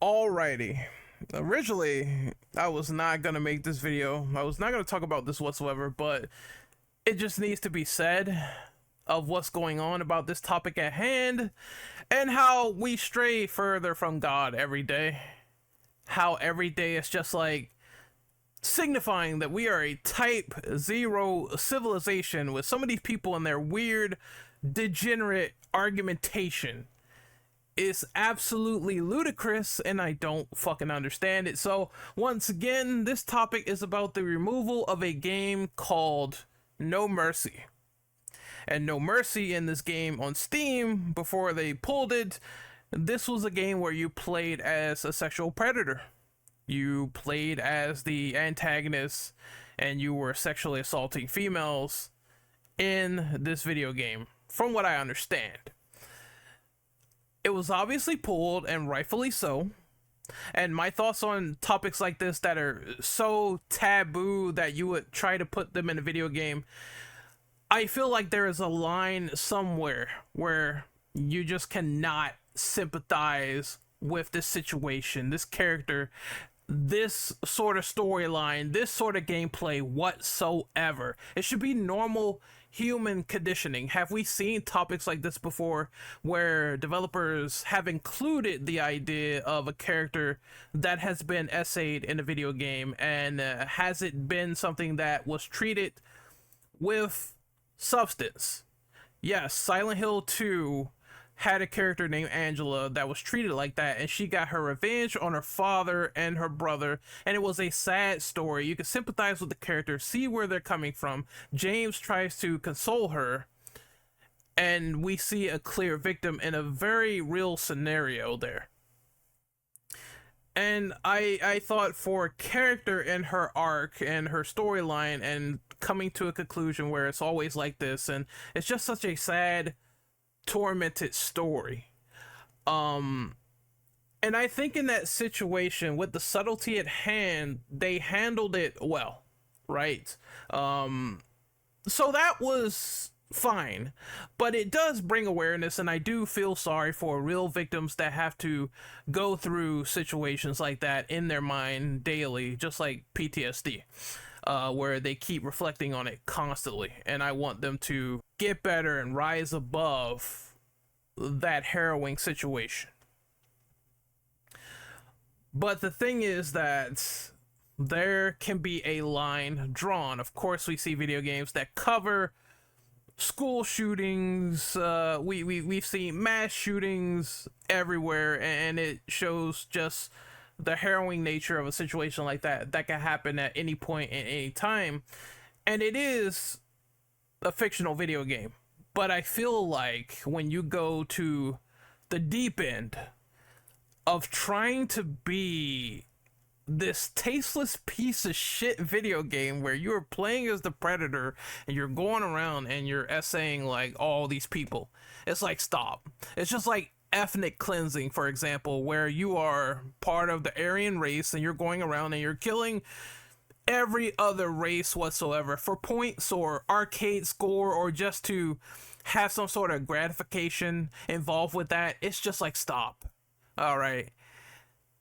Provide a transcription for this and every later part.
Alrighty. Originally, I was not gonna make this video. I was not gonna talk about this whatsoever, but it just needs to be said of what's going on about this topic at hand and how we stray further from God every day. How every day is just like signifying that we are a type 0 civilization with some of these people and their weird, degenerate argumentation is absolutely ludicrous, and I don't fucking understand it. So once again, this topic is about the removal of a game called No Mercy. And No Mercy in this game on Steam, before they pulled it, this was a game where you played as a sexual predator. You played as the antagonist and you were sexually assaulting females in this video game, from what I understand. It was obviously pulled, and rightfully so. And my thoughts on topics like this that are so taboo that you would try to put them in a video game, I feel like there is a line somewhere where you just cannot sympathize with this situation, this character, this sort of storyline, this sort of gameplay whatsoever. It should be normal human conditioning. Have we seen topics like this before where developers have included the idea of a character that has been essayed in a video game, and has it been something that was treated with substance? Yes, Silent Hill 2 had a character named Angela that was treated like that, and she got her revenge on her father and her brother, and it was a sad story. You can sympathize with the character, see where they're coming from. James tries to console her, and we see a clear victim in a very real scenario there. And I thought, for a character in her arc and her storyline and coming to a conclusion where it's always like this, and it's just such a sad, tormented story. And I think in that situation, with the subtlety at hand, they handled it well, right? So that was fine, but it does bring awareness, and I do feel sorry for real victims that have to go through situations like that in their mind daily, just like PTSD, where they keep reflecting on it constantly, and I want them to get better and rise above that harrowing situation. But the thing is that there can be a line drawn. Of course, we see video games that cover school shootings. We've seen mass shootings everywhere, and it shows just the harrowing nature of a situation like that can happen at any point in any time. And it is a fictional video game, but I feel like when you go to the deep end of trying to be this tasteless piece of shit video game where you're playing as the predator and you're going around and you're essaying like all these people, it's like, stop. It's just like ethnic cleansing, for example, where you are part of the Aryan race and you're going around and you're killing every other race whatsoever for points or arcade score, or just to have some sort of gratification involved with that. It's just like, stop. All right.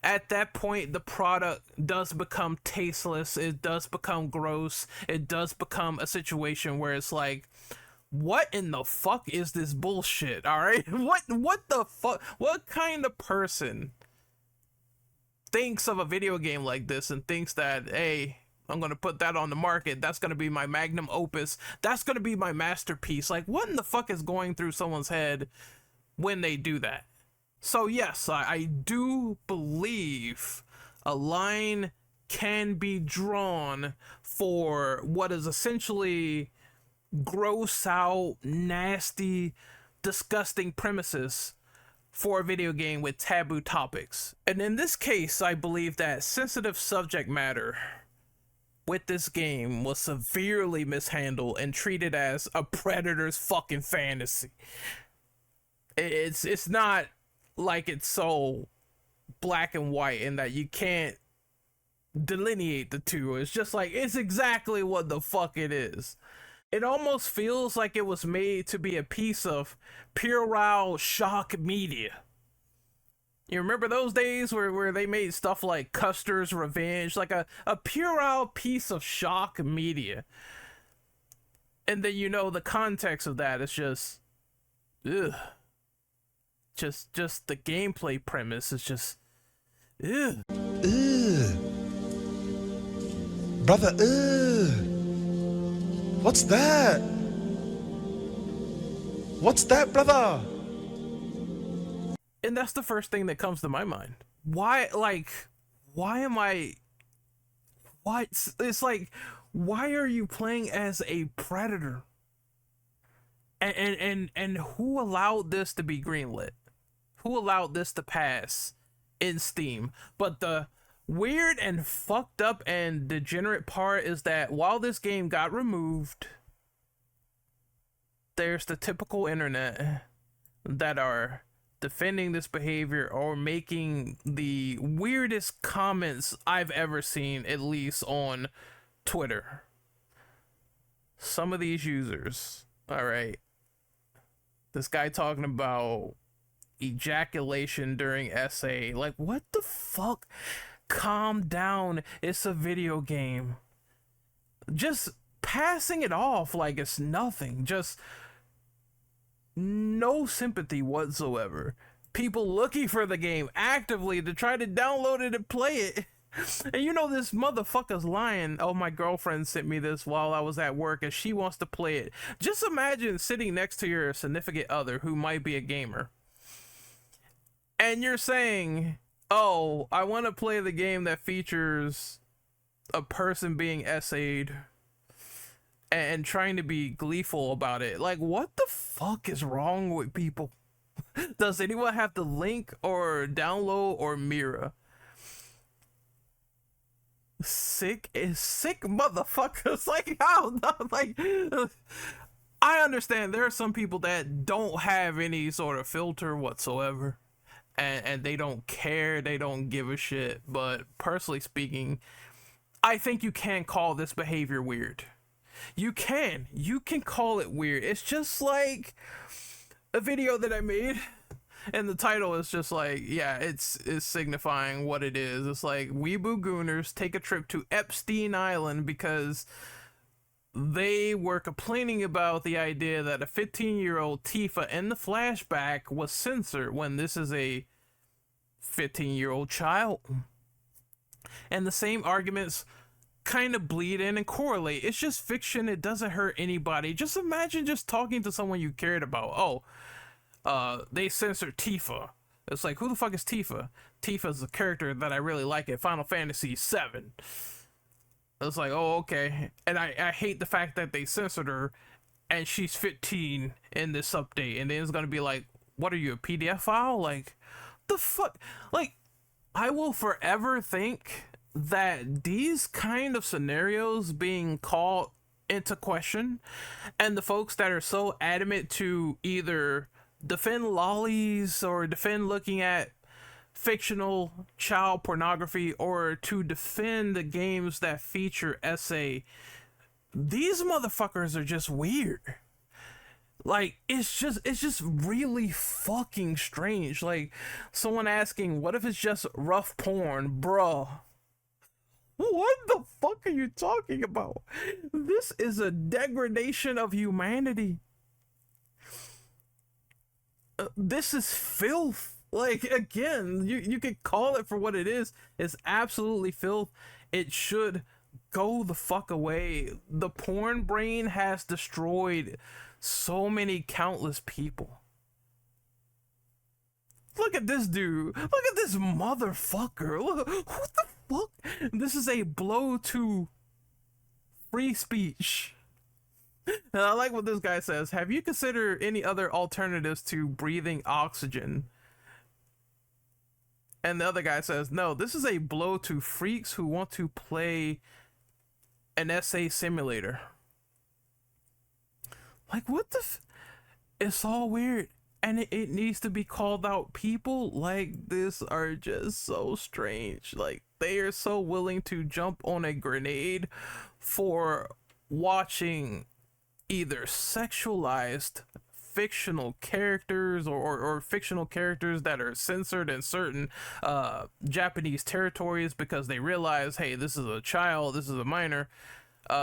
At that point, the product does become tasteless. It does become gross. It does become a situation where it's like, what in the fuck is this bullshit? All right. What the fuck? What kind of person thinks of a video game like this and thinks that, hey, I'm going to put that on the market, that's going to be my magnum opus, that's going to be my masterpiece? Like, what in the fuck is going through someone's head when they do that? So yes, I do believe a line can be drawn for what is essentially gross out, nasty, disgusting premises for a video game with taboo topics. And in this case, I believe that sensitive subject matter with this game was severely mishandled and treated as a predator's fucking fantasy. It's not like it's so black and white and that you can't delineate the two. It's just like, it's exactly what the fuck it is. It almost feels like it was made to be a piece of puerile shock media. You remember those days where they made stuff like Custer's Revenge, like a puerile piece of shock media. And then, you know, the context of that is just, ugh. Just the gameplay premise is just, ugh. Ugh. Brother, ugh. What's that? What's that, brother? And that's the first thing that comes to my mind. Why, like, why am I, why, it's like, why are you playing as a predator? And who allowed this to be greenlit? Who allowed this to pass in Steam? But the weird and fucked up and degenerate part is that while this game got removed, there's the typical internet that are defending this behavior or making the weirdest comments I've ever seen, at least on Twitter. Some of these users, all right, this guy talking about ejaculation during essay, like, what the fuck? Calm down, it's a video game. Just passing it off like it's nothing, just no sympathy whatsoever. People looking for the game actively to try to download it and play it. And you know this motherfucker's lying. Oh, my girlfriend sent me this while I was at work and she wants to play it. Just imagine sitting next to your significant other who might be a gamer. And you're saying, oh, I want to play the game that features a person being essayed and trying to be gleeful about it. Like, what the fuck is wrong with people? Does anyone have the link or download or mirror? Sick motherfuckers. Like, how? Like, I understand there are some people that don't have any sort of filter whatsoever. And they don't care, they don't give a shit. But personally speaking, I think you can call this behavior weird. You can call it weird. It's just like a video that I made, and the title is just like, yeah, it's signifying what it is. It's like, Weeboo Gooners take a trip to Epstein Island because they were complaining about the idea that a 15-year-old Tifa in the flashback was censored when this is a 15-year-old child. And the same arguments kind of bleed in and correlate. It's just fiction. It doesn't hurt anybody. Just imagine just talking to someone you cared about. Oh, they censored Tifa. It's like, who the fuck is Tifa? Tifa's a character that I really like in Final Fantasy VII. It's like, oh, okay. And I hate the fact that they censored her and she's 15 in this update. And then it's going to be like, what are you, a PDF file? Like, the fuck? Like, I will forever think that these kind of scenarios being called into question, and the folks that are so adamant to either defend lollies or defend looking at fictional child pornography or to defend the games that feature essay, these motherfuckers are just weird. Like, it's just really fucking strange. Like, someone asking, what if it's just rough porn? Bruh, what the fuck are you talking about? This is a degradation of humanity. This is filth. Like, again, you could call it for what it is. It's absolutely filth. It should go the fuck away. The porn brain has destroyed so many countless people. Look at this dude. Look at this motherfucker. Look, what the fuck? This is a blow to free speech. And I like what this guy says. Have you considered any other alternatives to breathing oxygen? And the other guy says, no, this is a blow to freaks who want to play an essay simulator. Like, what the it's all weird. And it needs to be called out. People like this are just so strange. Like, they are so willing to jump on a grenade for watching either sexualized fictional characters or fictional characters that are censored in certain Japanese territories because they realize, hey, this is a child, this is a minor,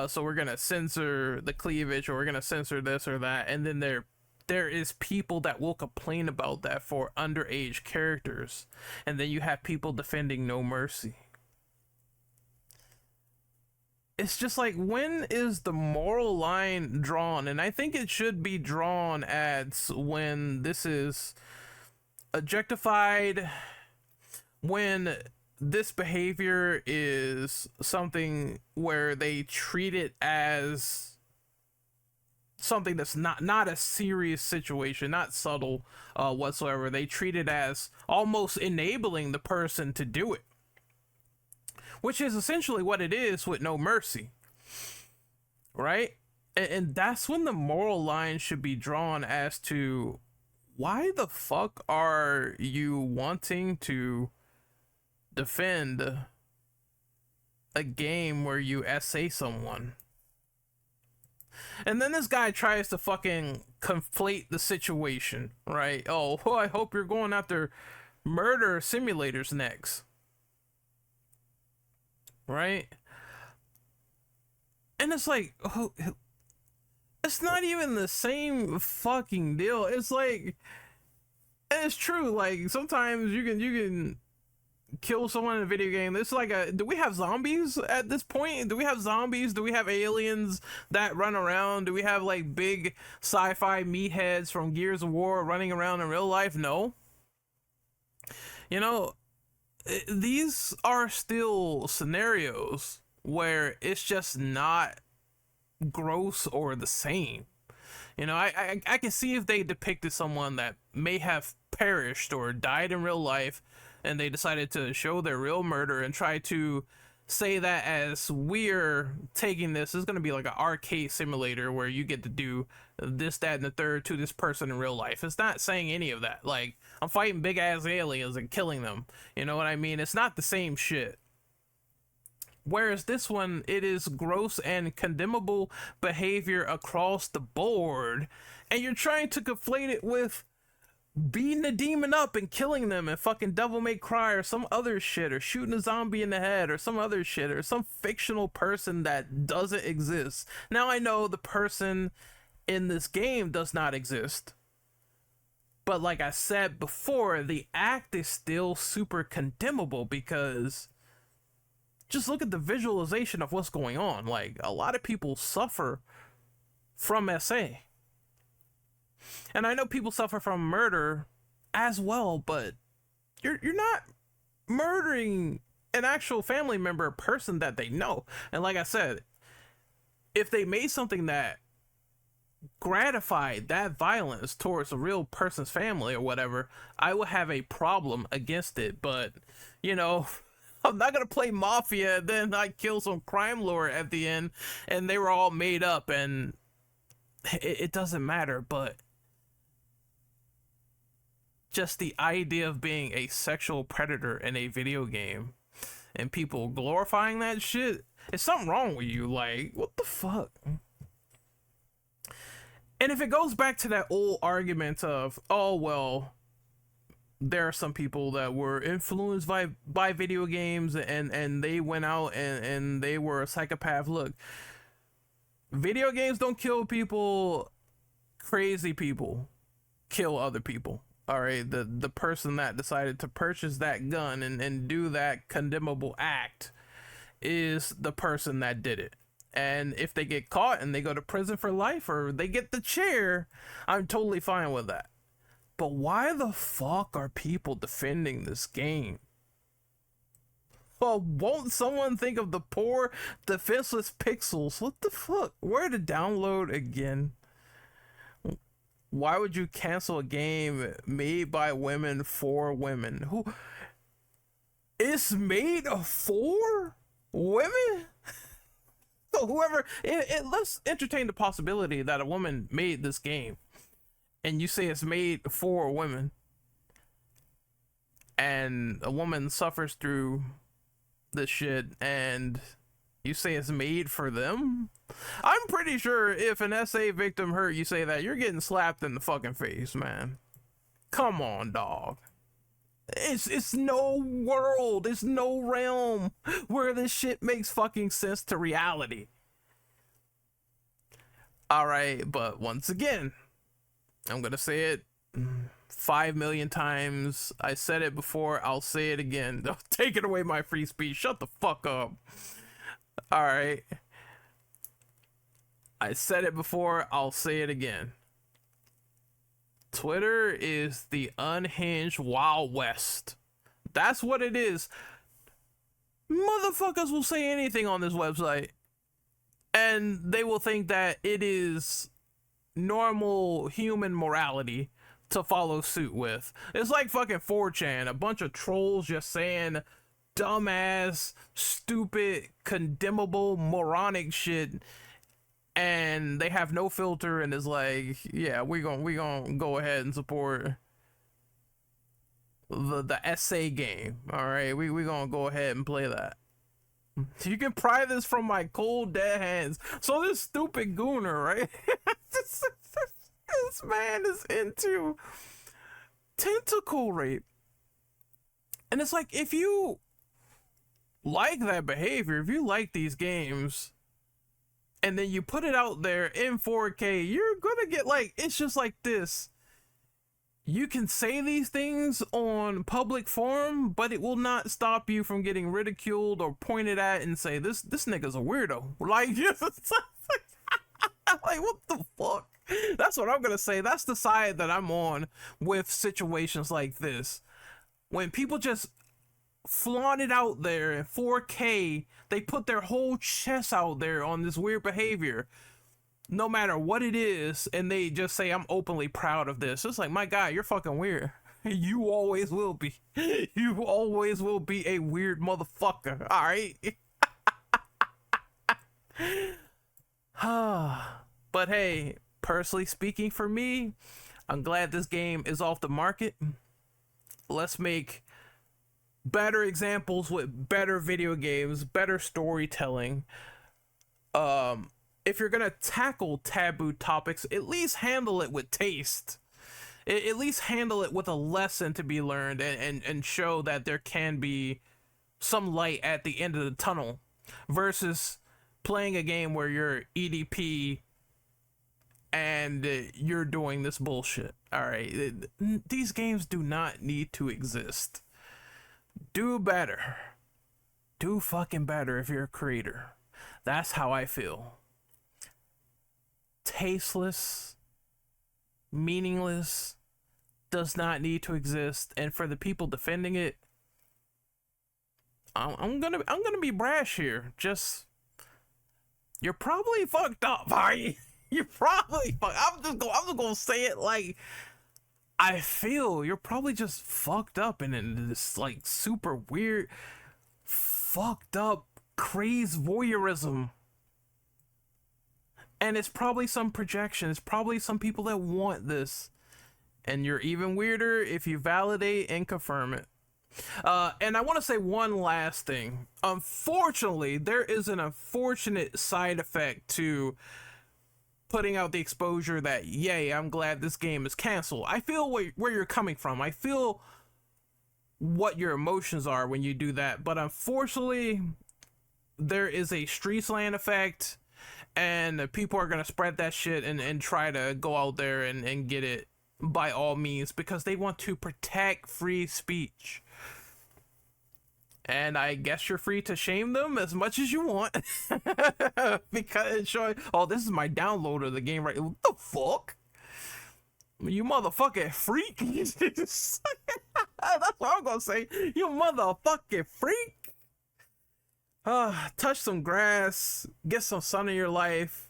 so we're gonna censor the cleavage, or we're gonna censor this or that. And then there is people that will complain about that for underage characters, and then you have people defending No Mercy. It's just like, when is the moral line drawn? And I think it should be drawn at when this is objectified, when this behavior is something where they treat it as something that's not a serious situation, not subtle whatsoever. They treat it as almost enabling the person to do it, which is essentially what it is with No Mercy, right? And that's when the moral line should be drawn as to, why the fuck are you wanting to defend a game where you essay someone? And then this guy tries to fucking conflate the situation, right? Oh, well, I hope you're going after murder simulators next, right? And it's like, oh, it's not even the same fucking deal. It's like, and it's true, like, sometimes you can kill someone in a video game. It's like, do we have zombies at this point? Do we have zombies? Do we have aliens that run around? Do we have like big sci-fi meatheads from Gears of War running around in real life? No. You know, these are still scenarios where it's just not gross or the same. You know, I can see if they depicted someone that may have perished or died in real life, and they decided to show their real murder and try to say that as, we're taking this is going to be like an arcade simulator where you get to do this, that, and the third to this person in real life. It's not saying any of that. Like, I'm fighting big ass aliens and killing them. You know what I mean? It's not the same shit. Whereas this one, it is gross and condemnable behavior across the board, and you're trying to conflate it with beating the demon up and killing them and fucking Devil May Cry or some other shit, or shooting a zombie in the head or some other shit, or some fictional person that doesn't exist. Now, I know the person in this game does not exist, but like I said before, the act is still super condemnable, because just look at the visualization of what's going on. Like, a lot of people suffer from SA. And I know people suffer from murder as well, but you're not murdering an actual family member, a person that they know. And like I said, if they made something that gratified that violence towards a real person's family or whatever, I would have a problem against it. But, you know, I'm not gonna play Mafia and then I kill some crime lord at the end and they were all made up, and it doesn't matter. But just the idea of being a sexual predator in a video game and people glorifying that shit, is something wrong with you. Like, what the fuck? And if it goes back to that old argument of, oh, well, there are some people that were influenced by video games and they went out and they were a psychopath. Look, video games don't kill people. Crazy people kill other people. All right, the person that decided to purchase that gun and do that condemnable act is the person that did it. And if they get caught and they go to prison for life, or they get the chair, I'm totally fine with that. But why the fuck are people defending this game? Well, won't someone think of the poor, defenseless pixels? What the fuck? Where to download again? Why would you cancel a game made by women for women? Who? It's made for women? So whoever, let's entertain the possibility that a woman made this game, and you say it's made for women, and a woman suffers through this shit, and You say it's made for them? I'm pretty sure if an SA victim heard you say that, you're getting slapped in the fucking face, man. Come on, dog. It's no world, it's no realm where this shit makes fucking sense to reality. Alright, but once again, I'm gonna say it 5 million times. I said it before, I'll say it again. Take it away, my free speech. Shut the fuck up. Alright. I said it before, I'll say it again. Twitter is the unhinged Wild West. That's what it is. Motherfuckers will say anything on this website, and they will think that it is normal human morality to follow suit with. It's like fucking 4chan, a bunch of trolls just saying dumbass, stupid, condemnable, moronic shit, and they have no filter, and it's like, yeah, we gonna go ahead and support the SA game. All right, we gonna go ahead and play that. You can pry this from my cold dead hands. So this stupid gooner, right? This man is into tentacle rape, and it's like, if you like that behavior, if you like these games, and then you put it out there in 4K, you're gonna get, like, it's just like this. You can say these things on public forum, but it will not stop you from getting ridiculed or pointed at and say, this nigga's a weirdo. Like, like, what the fuck? That's what I'm gonna say. That's the side that I'm on with situations like this. When people just flaunt it out there in 4K, they put their whole chest out there on this weird behavior, no matter what it is, and they just say, I'm openly proud of this. It's like, my guy, you're fucking weird. You always will be. You always will be a weird motherfucker. All right. But hey, personally speaking, for me, I'm glad this game is off the market. Let's make better examples with better video games, better storytelling. If you're gonna tackle taboo topics, at least handle it with taste. At least handle it with a lesson to be learned, and show that there can be some light at the end of the tunnel, versus playing a game where you're EDP and you're doing this bullshit. All right, these games do not need to exist. Do better. Do fucking better if you're a creator. That's how I feel. Tasteless, meaningless, does not need to exist. And for the people defending it, I'm gonna be brash here. Just, you're probably fucked up, right? You're probably I'm just gonna say it like I feel. You're probably just fucked up and in this like super weird, fucked up, crazed voyeurism. And it's probably some projection. It's probably some people that want this. And you're even weirder if you validate and confirm it. And I want to say one last thing. Unfortunately, there is an unfortunate side effect to putting out the exposure that, yay, I'm glad this game is canceled. I feel where you're coming from. I feel what your emotions are when you do that. But unfortunately, there is a Streisand effect. And people are going to spread that shit and try to go out there and get it by all means, because they want to protect free speech. And I guess you're free to shame them as much as you want. Because it's showing, oh, this is my download of the game, right? What the fuck? You motherfucking freak. That's what I'm going to say. You motherfucking freak. Touch some grass, get some sun in your life.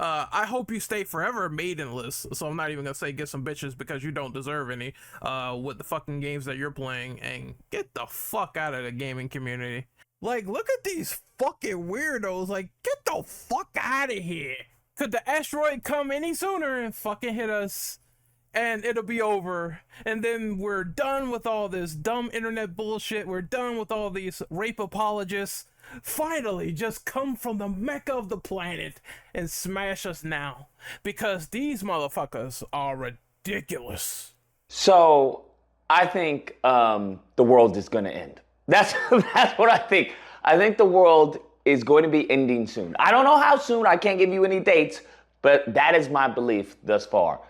I hope you stay forever maidenless. So I'm not even gonna say get some bitches, because you don't deserve any with the fucking games that you're playing, and get the fuck out of the gaming community. Like, look at these fucking weirdos. Like, get the fuck out of here. Could the asteroid come any sooner and fucking hit us and it'll be over. And then we're done with all this dumb internet bullshit. We're done with all these rape apologists. Finally, just come from the mecca of the planet and smash us now. Because these motherfuckers are ridiculous. So I think the world is going to end. That's what I think. I think the world is going to be ending soon. I don't know how soon. I can't give you any dates, but that is my belief thus far.